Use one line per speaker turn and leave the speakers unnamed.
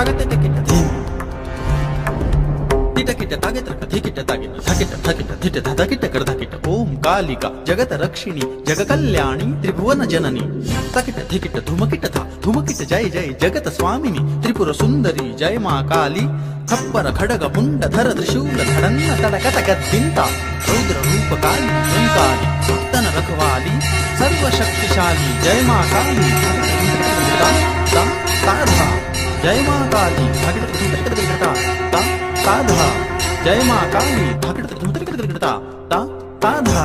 ತಗತೆ ಟಿಕಿಟ ಧೀಮ್ ಕಿಟ ತಾಗೆತ್ರಕ ಧಿಕಿಟ ತಾಗಿಟ ಥಕಿಟ ಥಕಿಟ ಧಿಟ ಧಕಿಟ ಕಡಧಕಿಟ ಓಂ ಕಾಲಿಕಾ ಜಗತ ರಕ್ಷಿಣಿ ಜಗ ಕಲ್ಯಾಣಿ ತ್ರಿಭುವನ ಜನನಿ ತಕಿಟ ಧಿಕಿಟ ಧುಮಕಿಟ ಥ ಧುಮಕಿಟ ಜಯ ಜಯ ಜಗತ ಸ್ವಾಮಿನಿ ತ್ರಿಪುರ ಸುಂದರಿ ಜಯ ಮಾ ಕಾಲಿ ಖಪ್ಪರ ಖಡಗ ಮುಂಡಧರ ತ್ರಿಶೂಲ ಧಡನ್ನ ತಡಕಟ ಗದ್ದಿಂತ ರೌದ್ರ ರೂಪ ಕಾಲಿ ಓಂಕಾಲಿ ಭಕ್ತನ ರಖವಾಲಿ ಸರ್ವಶಕ್ತಿಶಾಲಿ ಜಯ ಮಾ ಕಾಲಿ ಸಾಧಾ ಜಯ ಮಾ ಕಾಲಿ ಸಾಧಾ ಜಯ ಮಾ ಕಾಲಿ ಸಾಧಾ